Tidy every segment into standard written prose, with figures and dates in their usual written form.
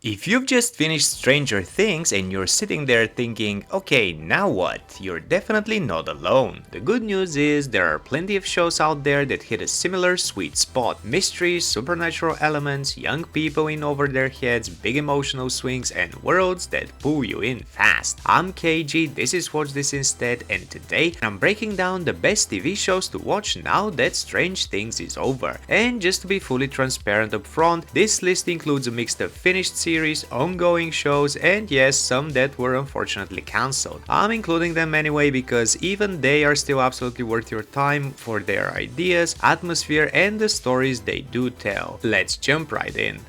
If you've just finished Stranger Things and you're sitting there thinking, okay, now what? You're definitely not alone. The good news is there are plenty of shows out there that hit a similar sweet spot. Mysteries, supernatural elements, young people in over their heads, big emotional swings, and worlds that pull you in fast. I'm KG, this is Watch This Instead, and today I'm breaking down the best TV shows to watch now that Strange Things is over. And just to be fully transparent up front, this list includes a mix of finished series, ongoing shows, and yes, some that were unfortunately cancelled. I'm including them anyway because even they are still absolutely worth your time for their ideas, atmosphere, and the stories they do tell. Let's jump right in.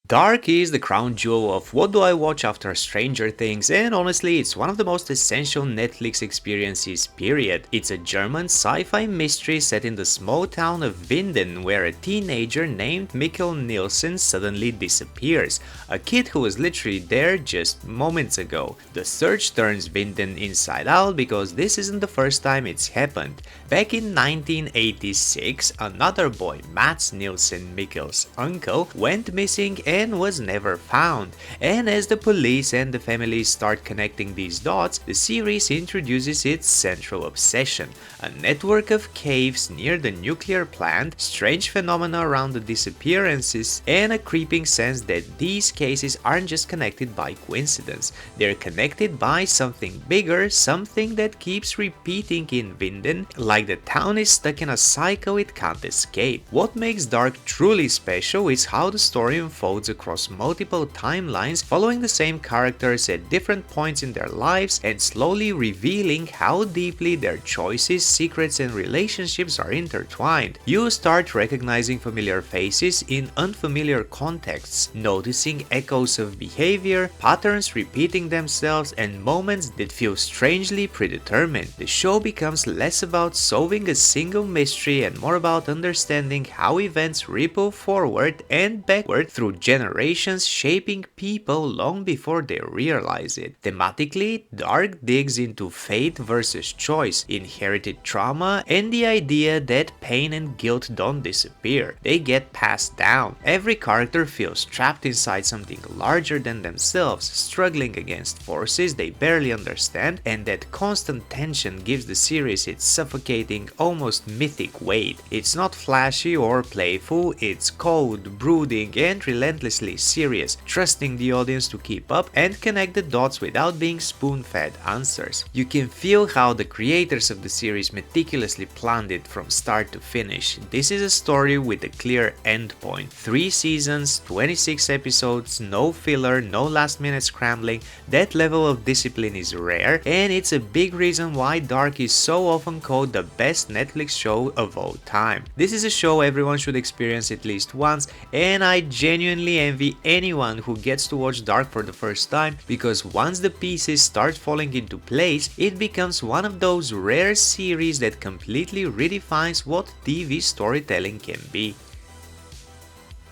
Dark is the crown jewel of what do I watch after Stranger Things, and honestly it's one of the most essential Netflix experiences period. It's a German sci-fi mystery set in the small town of Winden where a teenager named Mikkel Nielsen suddenly disappears, a kid who was literally there just moments ago. The search turns Winden inside out because this isn't the first time it's happened. Back in 1986, another boy, Mats Nielsen, Mikkel's uncle, went missing and was never found. And as the police and the family start connecting these dots, the series introduces its central obsession: a network of caves near the nuclear plant, strange phenomena around the disappearances, and a creeping sense that these cases aren't just connected by coincidence. They're connected by something bigger, something that keeps repeating in Winden, like the town is stuck in a cycle it can't escape. What makes Dark truly special is how the story unfolds across multiple timelines, following the same characters at different points in their lives and slowly revealing how deeply their choices, secrets, and relationships are intertwined. You start recognizing familiar faces in unfamiliar contexts, noticing echoes of behavior, patterns repeating themselves, and moments that feel strangely predetermined. The show becomes less about solving a single mystery and more about understanding how events ripple forward and backward through generations, shaping people long before they realize it. Thematically, Dark digs into fate versus choice, inherited trauma, and the idea that pain and guilt don't disappear. They get passed down. Every character feels trapped inside something larger than themselves, struggling against forces they barely understand, and that constant tension gives the series its suffocating, almost mythic weight. It's not flashy or playful, it's cold, brooding, and relentlessly serious, trusting the audience to keep up and connect the dots without being spoon-fed answers. You can feel how the creators of the series meticulously planned it from start to finish. This is a story with a clear endpoint. 3 seasons, 26 episodes, no filler, no last-minute scrambling. That level of discipline is rare, and it's a big reason why Dark is so often called the best Netflix show of all time. This is a show everyone should experience at least once, and I genuinely envy anyone who gets to watch Dark for the first time, because once the pieces start falling into place, it becomes one of those rare series that completely redefines what TV storytelling can be.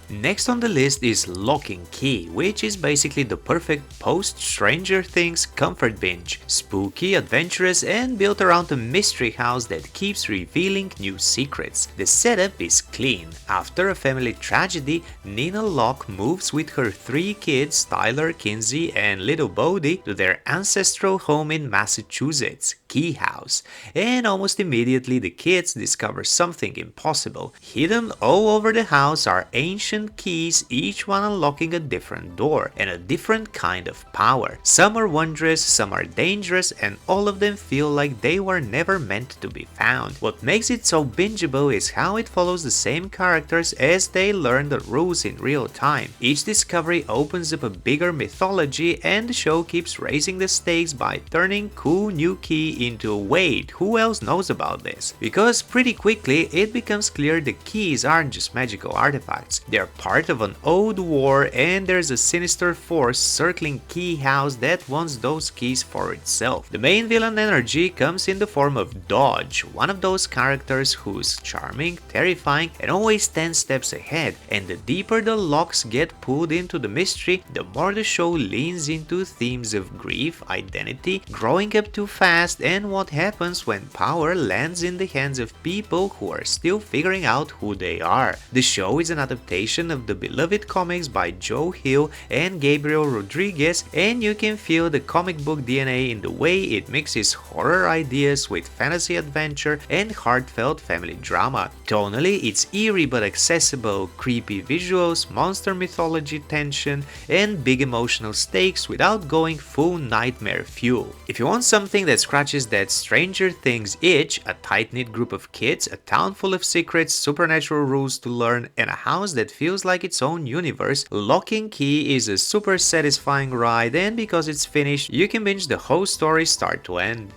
Next on the list is Locke Key, which is basically the perfect post-Stranger Things comfort binge. Spooky, adventurous, and built around a mystery house that keeps revealing new secrets. The setup is clean. After a family tragedy, Nina Locke moves with her 3 kids, Tyler, Kinsey, and little Bodie, to their ancestral home in Massachusetts, Key House. And almost immediately the kids discover something impossible. Hidden all over the house are ancient keys, each one unlocking a different door and a different kind of power. Some are wondrous, some are dangerous, and all of them feel like they were never meant to be found. What makes it so bingeable is how it follows the same characters as they learn the rules in real time. Each discovery opens up a bigger mythology, and the show keeps raising the stakes by turning cool new key into wait, who else knows about this? Because pretty quickly it becomes clear the keys aren't just magical artifacts. They're part of an old war, and there's a sinister force circling Key House that wants those keys for itself. The main villain energy comes in the form of Dodge, one of those characters who's charming, terrifying, and always 10 steps ahead. And the deeper the Locks get pulled into the mystery, the more the show leans into themes of grief, identity, growing up too fast, and what happens when power lands in the hands of people who are still figuring out who they are. The show is an adaptation of the beloved comics by Joe Hill and Gabriel Rodriguez, and you can feel the comic book DNA in the way it mixes horror ideas with fantasy adventure and heartfelt family drama. Tonally, it's eerie but accessible, creepy visuals, monster mythology tension, and big emotional stakes without going full nightmare fuel. If you want something that scratches that Stranger Things itch, a tight-knit group of kids, a town full of secrets, supernatural rules to learn, and a house that feels like its own universe, Locke Key is a super satisfying ride, and because it's finished, you can binge the whole story start to end.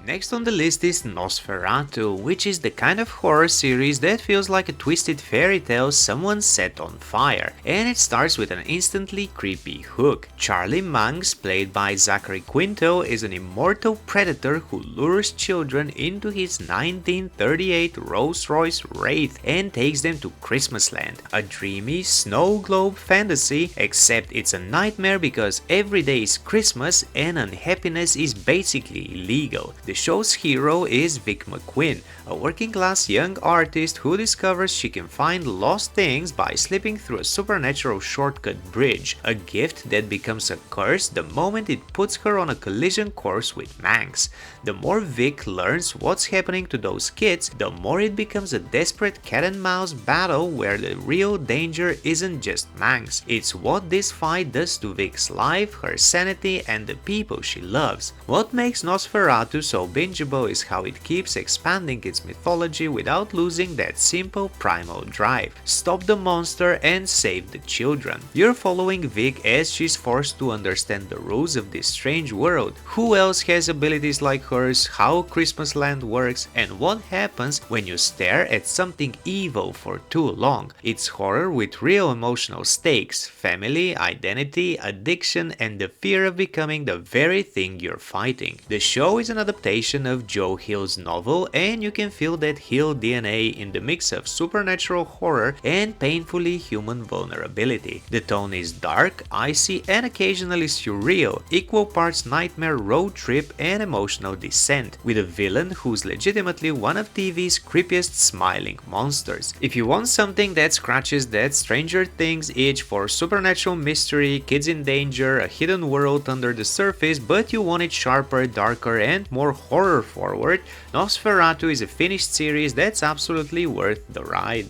Next on the list is Nosferatu, which is the kind of horror series that feels like a twisted fairy tale someone set on fire, and it starts with an instantly creepy hook. Charlie Manx, played by Zachary Quinto, is an immortal predator who lures children into his 1938 Rolls-Royce Wraith and takes them to Christmasland, a dreamy snow globe fantasy, except it's a nightmare because every day is Christmas and unhappiness is basically illegal. The show's hero is Vic McQueen, a working-class young artist who discovers she can find lost things by slipping through a supernatural shortcut bridge, a gift that becomes a curse the moment it puts her on a collision course with Manx. The more Vic learns what's happening to those kids, the more it becomes a desperate cat-and-mouse battle where the real danger isn't just Manx, it's what this fight does to Vic's life, her sanity, and the people she loves. What makes Nosferatu so bingeable is how it keeps expanding its mythology without losing that simple primal drive. Stop the monster and save the children. You're following Vic as she's forced to understand the rules of this strange world. Who else has abilities like hers, how Christmasland works, and what happens when you stare at something evil for too long. It's horror with real emotional stakes, family, identity, addiction, and the fear of becoming the very thing you're fighting. The show is an adaptation of Joe Hill's novel, and you can feel that Hill DNA in the mix of supernatural horror and painfully human vulnerability. The tone is dark, icy, and occasionally surreal, equal parts nightmare road trip and emotional descent, with a villain who's legitimately one of TV's creepiest smiling monsters. If you want something that scratches that Stranger Things itch for supernatural mystery, kids in danger, a hidden world under the surface, but you want it sharper, darker, and more horror forward, Nosferatu is a finished series that's absolutely worth the ride.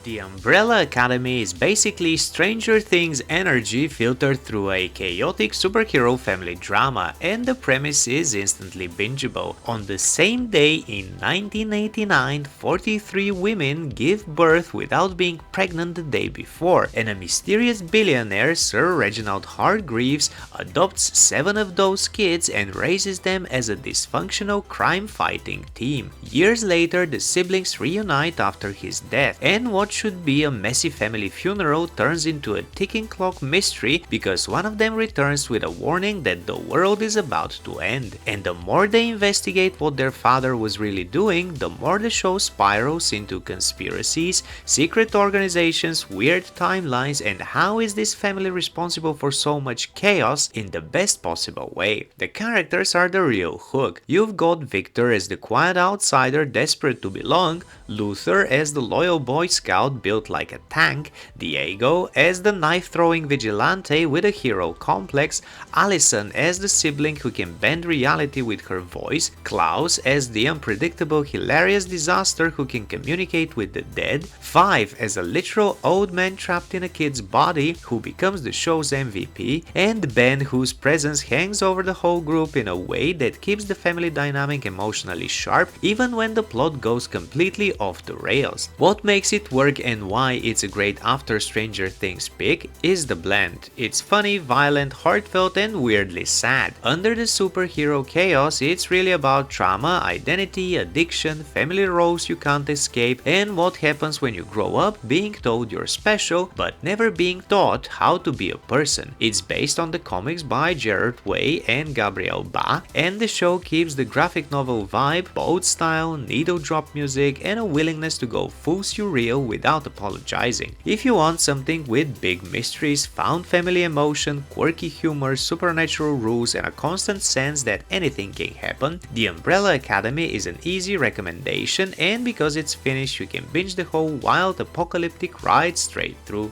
The Umbrella Academy is basically Stranger Things energy filtered through a chaotic superhero family drama, and the premise is instantly bingeable. On the same day in 1989, 43 women give birth without being pregnant the day before, and a mysterious billionaire, Sir Reginald Hargreaves, adopts 7 of those kids and raises them as a dysfunctional crime-fighting team. Years later, the siblings reunite after his death, and what should be a messy family funeral turns into a ticking clock mystery because one of them returns with a warning that the world is about to end. And the more they investigate what their father was really doing, the more the show spirals into conspiracies, secret organizations, weird timelines, and how is this family responsible for so much chaos in the best possible way. The characters are the real hook. You've got Victor as the quiet outsider desperate to belong, Luther as the loyal Boy Scout built like a tank, Diego as the knife-throwing vigilante with a hero complex, Allison as the sibling who can bend reality with her voice, Klaus as the unpredictable hilarious disaster who can communicate with the dead, Five as a literal old man trapped in a kid's body who becomes the show's MVP, and Ben whose presence hangs over the whole group in a way that keeps the family dynamic emotionally sharp even when the plot goes completely off the rails. What makes it work and why it's a great after Stranger Things pick is the blend. It's funny, violent, heartfelt, and weirdly sad. Under the superhero chaos, it's really about trauma, identity, addiction, family roles you can't escape, and what happens when you grow up being told you're special but never being taught how to be a person. It's based on the comics by Gerard Way and Gabriel Ba, and the show keeps the graphic novel vibe, bold style, needle drop music, and a willingness to go full surreal with without apologizing. If you want something with big mysteries, found family emotion, quirky humor, supernatural rules, and a constant sense that anything can happen, The Umbrella Academy is an easy recommendation, and because it's finished you can binge the whole wild apocalyptic ride straight through.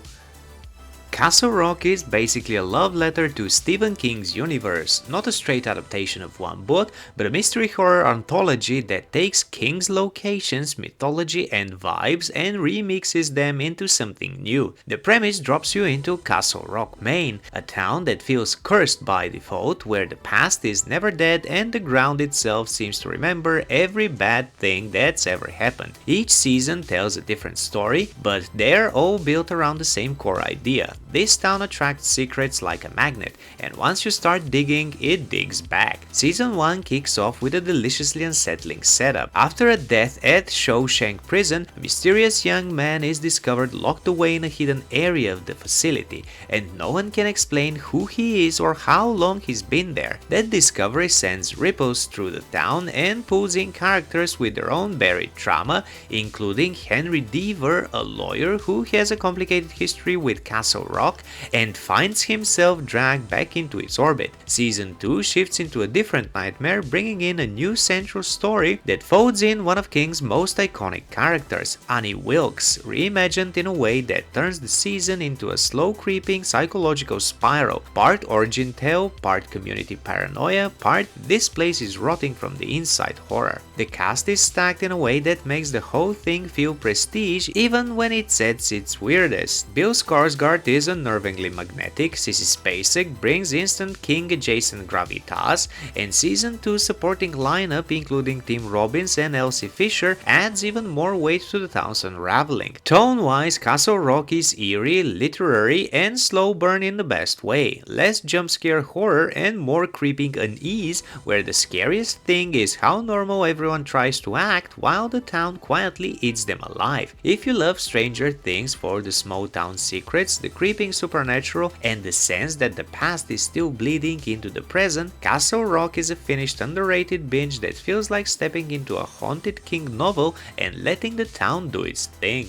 Castle Rock is basically a love letter to Stephen King's universe, not a straight adaptation of one book, but a mystery horror anthology that takes King's locations, mythology and vibes and remixes them into something new. The premise drops you into Castle Rock, Maine, a town that feels cursed by default, where the past is never dead and the ground itself seems to remember every bad thing that's ever happened. Each season tells a different story, but they're all built around the same core idea. This town attracts secrets like a magnet, and once you start digging, it digs back. Season 1 kicks off with a deliciously unsettling setup. After a death at Shawshank Prison, a mysterious young man is discovered locked away in a hidden area of the facility, and no one can explain who he is or how long he's been there. That discovery sends ripples through the town and pulls in characters with their own buried trauma, including Henry Deaver, a lawyer who has a complicated history with Castle Rock and finds himself dragged back into its orbit. Season 2 shifts into a different nightmare, bringing in a new central story that folds in one of King's most iconic characters, Annie Wilkes, reimagined in a way that turns the season into a slow creeping psychological spiral, part origin tale, part community paranoia, part this place is rotting from the inside horror. The cast is stacked in a way that makes the whole thing feel prestige even when it's at its weirdest. Bill Skarsgård is unnervingly magnetic, Sissy Spacek brings instant King-adjacent gravitas, and Season 2's supporting lineup including Tim Robbins and Elsie Fisher adds even more weight to the town's unraveling. Tone-wise, Castle Rock is eerie, literary, and slow burn in the best way. Less jump-scare horror and more creeping unease, where the scariest thing is how normal everyone tries to act while the town quietly eats them alive. If you love Stranger Things for the small town secrets, the creeping supernatural, and the sense that the past is still bleeding into the present, Castle Rock is a finished underrated binge that feels like stepping into a haunted King novel and letting the town do its thing.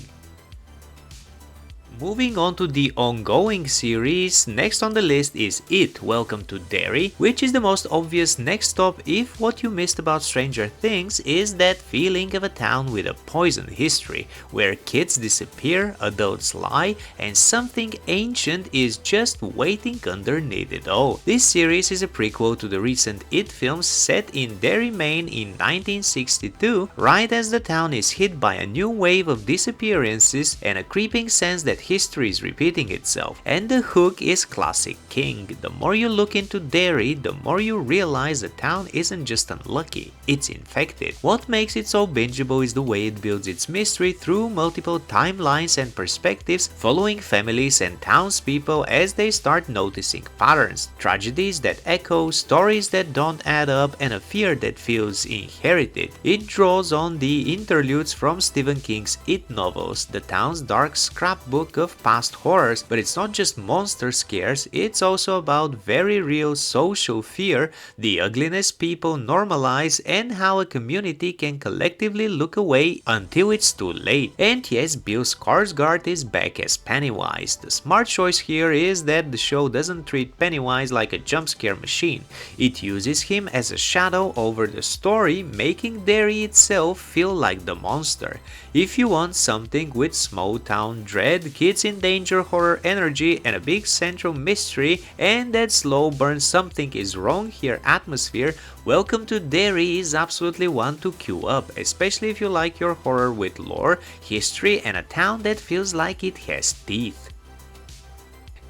Moving on to the ongoing series, next on the list is It, Welcome to Derry, which is the most obvious next stop if what you missed about Stranger Things is that feeling of a town with a poisoned history, where kids disappear, adults lie, and something ancient is just waiting underneath it all. This series is a prequel to the recent It films set in Derry, Maine in 1962, right as the town is hit by a new wave of disappearances and a creeping sense that history is repeating itself. And the hook is classic King. The more you look into Derry, the more you realize the town isn't just unlucky, it's infected. What makes it so bingeable is the way it builds its mystery through multiple timelines and perspectives, following families and townspeople as they start noticing patterns, tragedies that echo, stories that don't add up, and a fear that feels inherited. It draws on the interludes from Stephen King's It novels, the town's dark scrapbook of past horrors, but it's not just monster scares, it's also about very real social fear, the ugliness people normalize, and how a community can collectively look away until it's too late. And yes, Bill Skarsgård is back as Pennywise. The smart choice here is that the show doesn't treat Pennywise like a jump scare machine. It uses him as a shadow over the story, making Derry itself feel like the monster. If you want something with small town dread, kids in danger horror energy, and a big central mystery, and that slow burn something is wrong here atmosphere, Welcome to Derry is absolutely one to queue up, especially if you like your horror with lore, history, and a town that feels like it has teeth.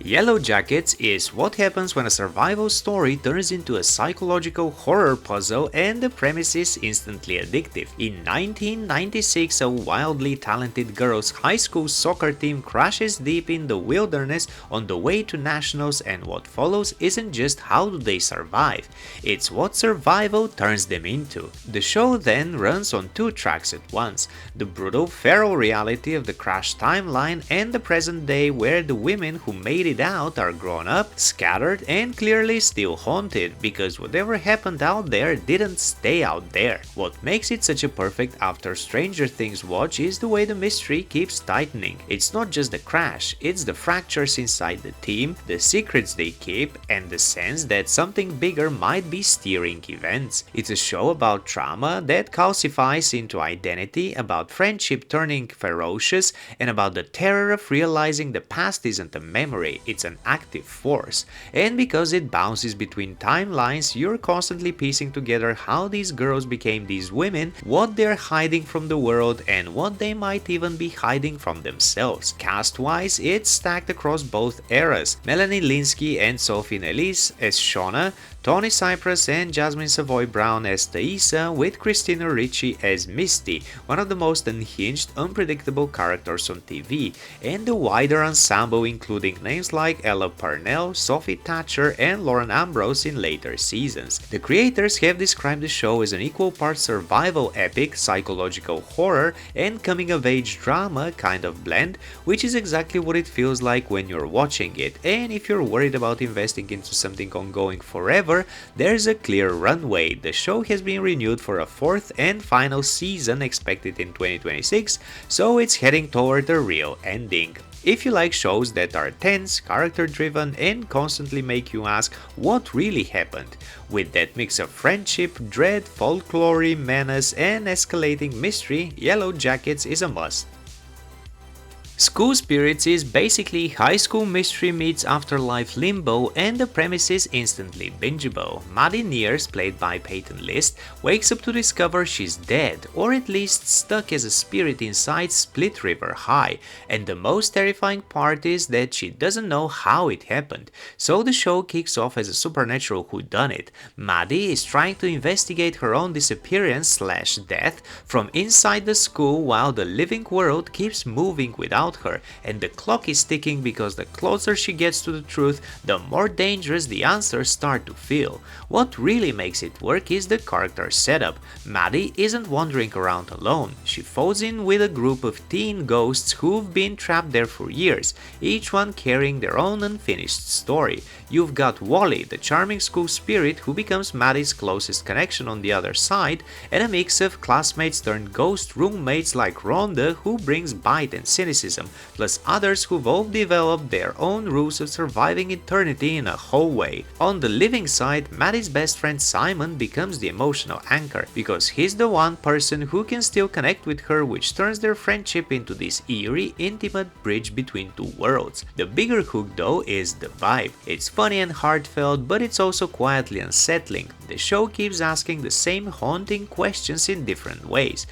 Yellowjackets is what happens when a survival story turns into a psychological horror puzzle and the premise is instantly addictive. In 1996, a wildly talented girls' high school soccer team crashes deep in the wilderness on the way to nationals, and what follows isn't just how do they survive, it's what survival turns them into. The show then runs on two tracks at once: the brutal feral reality of the crash timeline and the present day where the women who made it it out are grown up, scattered, and clearly still haunted because whatever happened out there didn't stay out there. What makes it such a perfect after Stranger Things watch is the way the mystery keeps tightening. It's not just the crash, it's the fractures inside the team, the secrets they keep, and the sense that something bigger might be steering events. It's a show about trauma that calcifies into identity, about friendship turning ferocious, and about the terror of realizing the past isn't a memory, it's an active force. And because it bounces between timelines, you're constantly piecing together how these girls became these women, what they're hiding from the world, and what they might even be hiding from themselves. Cast-wise, it's stacked across both eras. Melanie Linsky and Sophie Nellis as Shauna, Tony Cypress and Jasmine Savoy Brown as Thaisa, with Christina Ricci as Misty, one of the most unhinged, unpredictable characters on TV, and the wider ensemble including names like Ella Parnell, Sophie Thatcher, and Lauren Ambrose in later seasons. The creators have described the show as an equal part survival epic, psychological horror, and coming-of-age drama kind of blend, which is exactly what it feels like when you're watching it. And if you're worried about investing into something ongoing forever, there's a clear runway. The show has been renewed for a fourth and final season expected in 2026, so it's heading toward a real ending. If you like shows that are tense, character-driven, and constantly make you ask what really happened, with that mix of friendship, dread, folklore, menace, and escalating mystery, Yellowjackets is a must. School Spirits is basically high school mystery meets afterlife limbo, and the premise is instantly bingeable. Maddie Nears, played by Peyton List, wakes up to discover she's dead, or at least stuck as a spirit inside Split River High, and the most terrifying part is that she doesn't know how it happened. So the show kicks off as a supernatural whodunit. Maddie is trying to investigate her own disappearance/death from inside the school while the living world keeps moving without her, and the clock is ticking because the closer she gets to the truth, the more dangerous the answers start to feel. What really makes it work is the character setup. Maddie isn't wandering around alone. She falls in with a group of teen ghosts who've been trapped there for years, each one carrying their own unfinished story. You've got Wally, the charming school spirit who becomes Maddie's closest connection on the other side, and a mix of classmates turned ghost roommates like Rhonda, who brings bite and cynicism, plus others who've all developed their own rules of surviving eternity in a hallway. On the living side, Maddie's best friend Simon becomes the emotional anchor, because he's the one person who can still connect with her, which turns their friendship into this eerie, intimate bridge between two worlds. The bigger hook though is the vibe. It's funny and heartfelt, but it's also quietly unsettling. The show keeps asking the same haunting questions in different ways.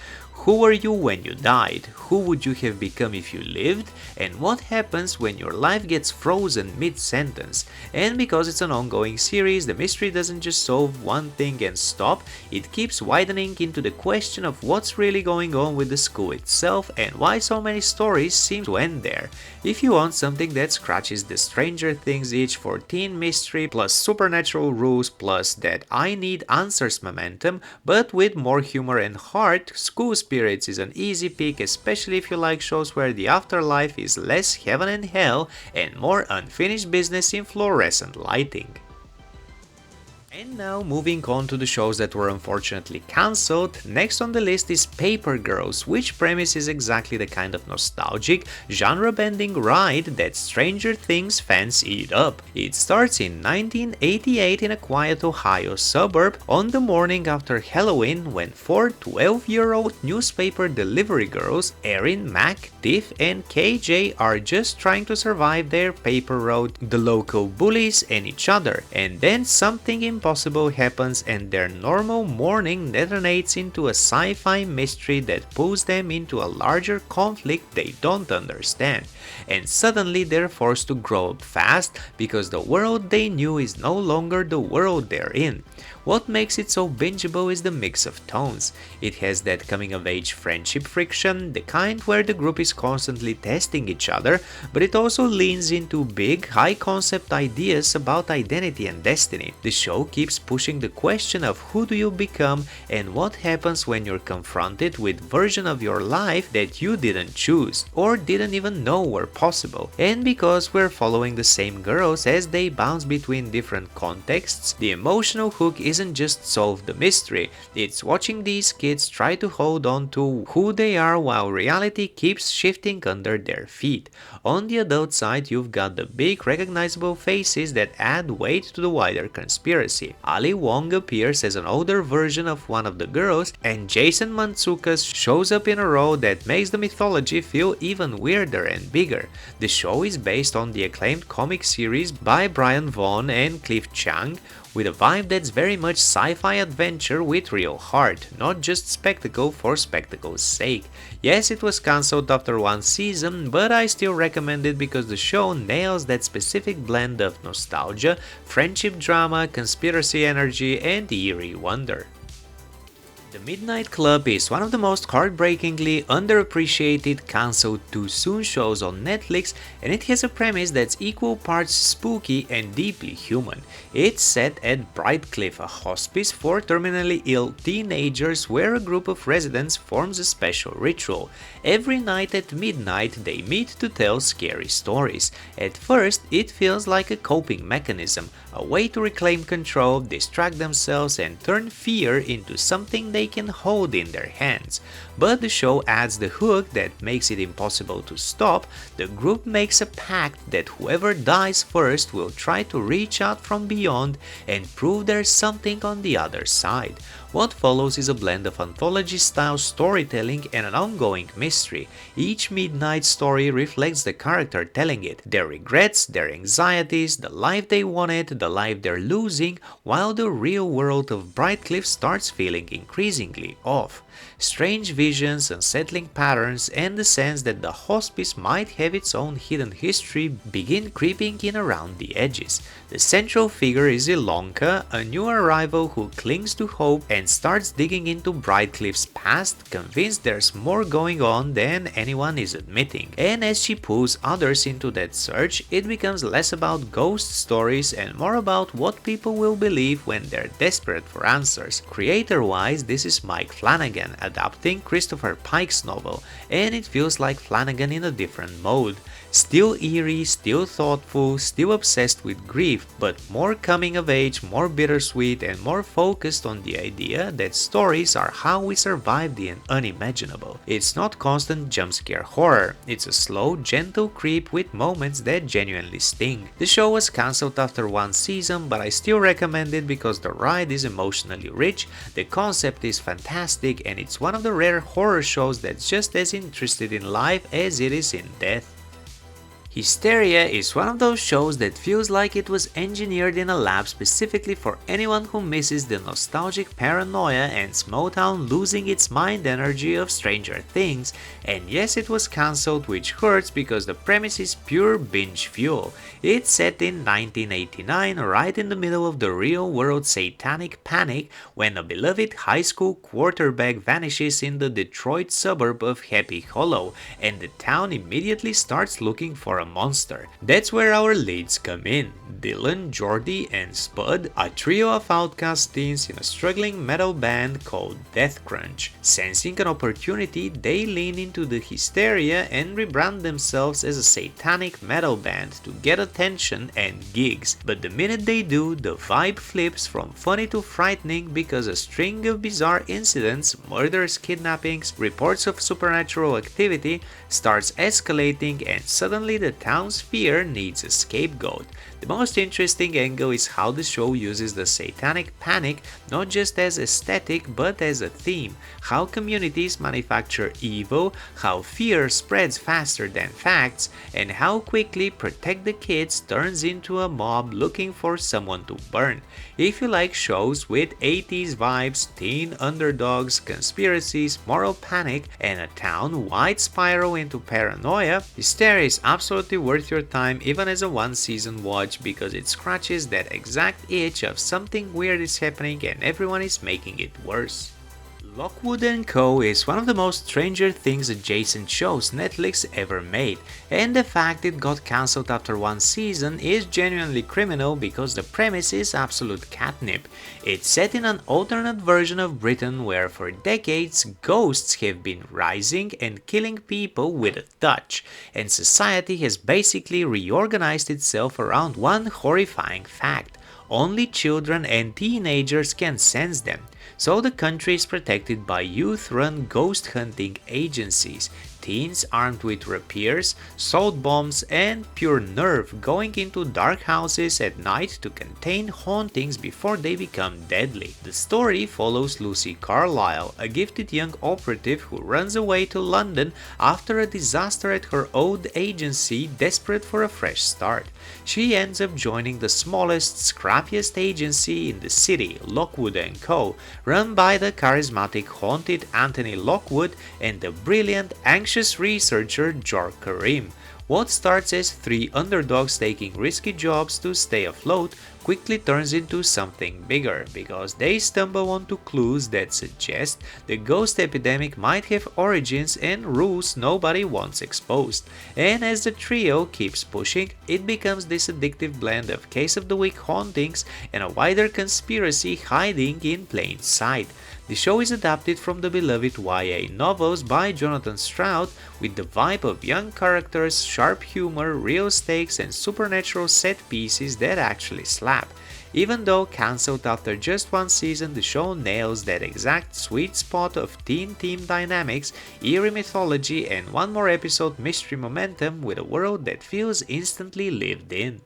Who were you when you died? Who would you have become if you lived? And what happens when your life gets frozen mid-sentence? And because it's an ongoing series, the mystery doesn't just solve one thing and stop, it keeps widening into the question of what's really going on with the school itself and why so many stories seem to end there. If you want something that scratches the Stranger Things itch for teen mystery plus supernatural rules plus that I need answers momentum, but with more humor and heart, School Spirits is an easy pick, especially if you like shows where the afterlife is less heaven and hell and more unfinished business in fluorescent lighting. And now moving on to the shows that were unfortunately cancelled, next on the list is Paper Girls, which premise is exactly the kind of nostalgic, genre-bending ride that Stranger Things fans eat up. It starts in 1988 in a quiet Ohio suburb on the morning after Halloween when four 12-year-old newspaper delivery girls, Erin, Mac, Tiff, and KJ are just trying to survive their paper road, the local bullies, and each other, and then something impossible happens and their normal morning detonates into a sci-fi mystery that pulls them into a larger conflict they don't understand, and suddenly they're forced to grow up fast because the world they knew is no longer the world they're in. What makes it so bingeable is the mix of tones. It has that coming-of-age friendship friction, the kind where the group is constantly testing each other, but it also leans into big, high-concept ideas about identity and destiny. The show keeps pushing the question of who do you become and what happens when you're confronted with version of your life that you didn't choose or didn't even know were possible. And because we're following the same girls as they bounce between different contexts, the emotional hook isn't just solve the mystery, it's watching these kids try to hold on to who they are while reality keeps shifting under their feet. On the adult side, you've got the big recognizable faces that add weight to the wider conspiracy. Ali Wong appears as an older version of one of the girls, and Jason Mantzoukas shows up in a role that makes the mythology feel even weirder and bigger. The show is based on the acclaimed comic series by Brian Vaughan and Cliff Chiang, with a vibe that's very much sci-fi adventure with real heart, not just spectacle for spectacle's sake. Yes, it was cancelled after one season, but I still recommend it because the show nails that specific blend of nostalgia, friendship drama, conspiracy energy, and eerie wonder. The Midnight Club is one of the most heartbreakingly underappreciated cancelled too soon shows on Netflix, and it has a premise that's equal parts spooky and deeply human. It's set at Brightcliff, a hospice for terminally ill teenagers where a group of residents forms a special ritual. Every night at midnight they meet to tell scary stories. At first it feels like a coping mechanism, a way to reclaim control, distract themselves and turn fear into something they can hold in their hands. But the show adds the hook that makes it impossible to stop. The group makes a pact that whoever dies first will try to reach out from beyond and prove there's something on the other side. What follows is a blend of anthology-style storytelling and an ongoing mystery. Each midnight story reflects the character telling it, their regrets, their anxieties, the life they wanted, the life they're losing, while the real world of Brightcliff starts feeling increasingly off. Strange visions, unsettling patterns, and the sense that the hospice might have its own hidden history begin creeping in around the edges. The central figure is Ilonka, a new arrival who clings to hope and starts digging into Brightcliff's past, convinced there's more going on than anyone is admitting. And as she pulls others into that search, it becomes less about ghost stories and more about what people will believe when they're desperate for answers. Creator-wise, this is Mike Flanagan, adapting Christopher Pike's novel, and it feels like Flanagan in a different mode. Still eerie, still thoughtful, still obsessed with grief, but more coming of age, more bittersweet, and more focused on the idea that stories are how we survive the unimaginable. It's not constant jump scare horror, it's a slow, gentle creep with moments that genuinely sting. The show was cancelled after one season, but I still recommend it because the ride is emotionally rich, the concept is fantastic, and it's one of the rare horror shows that's just as interested in life as it is in death. Hysteria is one of those shows that feels like it was engineered in a lab specifically for anyone who misses the nostalgic paranoia and small town losing its mind energy of Stranger Things, and yes, it was cancelled, which hurts because the premise is pure binge fuel. It's set in 1989, right in the middle of the real-world satanic panic when a beloved high school quarterback vanishes in the Detroit suburb of Happy Hollow, and the town immediately starts looking for a monster. That's where our leads come in. Dylan, Jordy, and Spud, a trio of outcast teens in a struggling metal band called Death Crunch. Sensing an opportunity, they lean into the hysteria and rebrand themselves as a satanic metal band to get attention and gigs. But the minute they do, the vibe flips from funny to frightening because a string of bizarre incidents, murders, kidnappings, reports of supernatural activity starts escalating, and suddenly the town's fear needs a scapegoat. The most interesting angle is how the show uses the satanic panic not just as aesthetic but as a theme, how communities manufacture evil, how fear spreads faster than facts, and how quickly Protect the Kids turns into a mob looking for someone to burn. If you like shows with 80s vibes, teen underdogs, conspiracies, moral panic, and a town-wide spiral into paranoia, Hysteria is absolutely worth your time even as a one-season watch because because it scratches that exact itch of something weird is happening and everyone is making it worse. Lockwood Co. is one of the most Stranger Things adjacent shows Netflix ever made, and the fact it got cancelled after one season is genuinely criminal because the premise is absolute catnip. It's set in an alternate version of Britain where for decades ghosts have been rising and killing people with a touch, and society has basically reorganized itself around one horrifying fact: only children and teenagers can sense them. So the country is protected by youth-run ghost hunting agencies, teens armed with rapiers, salt bombs, and pure nerve going into dark houses at night to contain hauntings before they become deadly. The story follows Lucy Carlyle, a gifted young operative who runs away to London after a disaster at her old agency, desperate for a fresh start. She ends up joining the smallest, scrappiest agency in the city, Lockwood Co., run by the charismatic haunted Anthony Lockwood and the brilliant, anxious researcher Jor Karim. What starts as three underdogs taking risky jobs to stay afloat quickly turns into something bigger because they stumble onto clues that suggest the ghost epidemic might have origins and rules nobody wants exposed. And as the trio keeps pushing, it becomes this addictive blend of case of the week hauntings and a wider conspiracy hiding in plain sight. The show is adapted from the beloved YA novels by Jonathan Stroud with the vibe of young characters, sharp humor, real stakes, and supernatural set pieces that actually slap. Even though cancelled after just one season, the show nails that exact sweet spot of teen team dynamics, eerie mythology, and one more episode mystery momentum with a world that feels instantly lived in.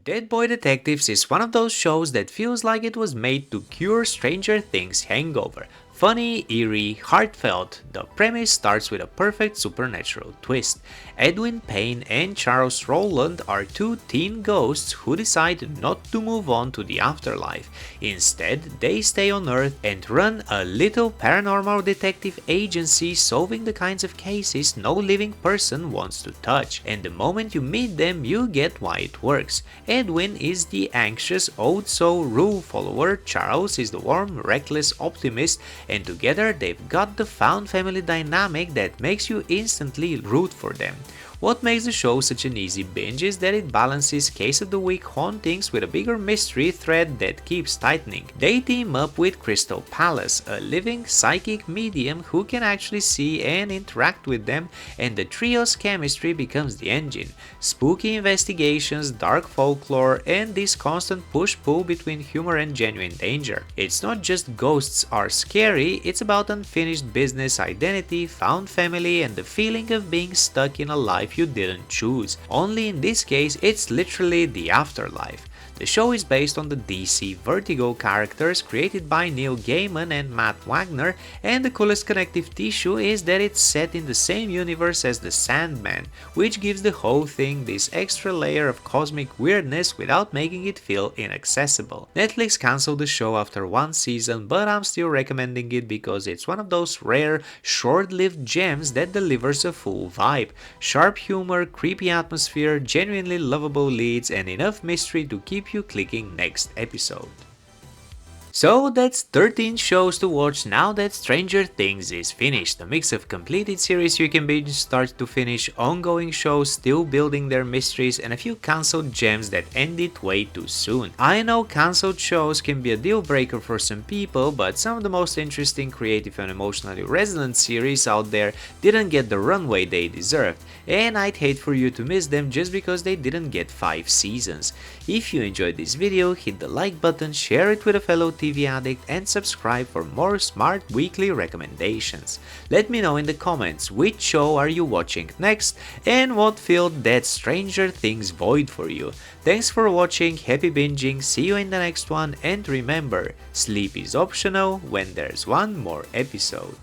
Dead Boy Detectives is one of those shows that feels like it was made to cure Stranger Things hangover. Funny, eerie, heartfelt, the premise starts with a perfect supernatural twist. Edwin Payne and Charles Rowland are two teen ghosts who decide not to move on to the afterlife. Instead, they stay on Earth and run a little paranormal detective agency solving the kinds of cases no living person wants to touch. And the moment you meet them, you get why it works. Edwin is the anxious, old soul rule follower, Charles is the warm, reckless optimist, and together they've got the found family dynamic that makes you instantly root for them. What makes the show such an easy binge is that it balances case of the week hauntings with a bigger mystery thread that keeps tightening. They team up with Crystal Palace, a living psychic medium who can actually see and interact with them, and the trio's chemistry becomes the engine. Spooky investigations, dark folklore, and this constant push-pull between humor and genuine danger. It's not just ghosts are scary, it's about unfinished business, identity, found family, and the feeling of being stuck in a life you didn't choose. Only in this case, it's literally the afterlife. The show is based on the DC Vertigo characters created by Neil Gaiman and Matt Wagner, and the coolest connective tissue is that it's set in the same universe as The Sandman, which gives the whole thing this extra layer of cosmic weirdness without making it feel inaccessible. Netflix cancelled the show after one season, but I'm still recommending it because it's one of those rare, short-lived gems that delivers a full vibe. Sharp humor, creepy atmosphere, genuinely lovable leads, and enough mystery to keep you clicking next episode. So that's 13 shows to watch now that Stranger Things is finished. A mix of completed series you can binge start to finish, ongoing shows still building their mysteries, and a few cancelled gems that ended way too soon. I know cancelled shows can be a deal breaker for some people, but some of the most interesting, creative, and emotionally resonant series out there didn't get the runway they deserved, and I'd hate for you to miss them just because they didn't get 5 seasons. If you enjoyed this video, hit the like button, share it with a fellow TV addict, and subscribe for more smart weekly recommendations. Let me know in the comments which show are you watching next and what filled that Stranger Things void for you. Thanks for watching, happy binging, see you in the next one, and remember, sleep is optional when there's one more episode.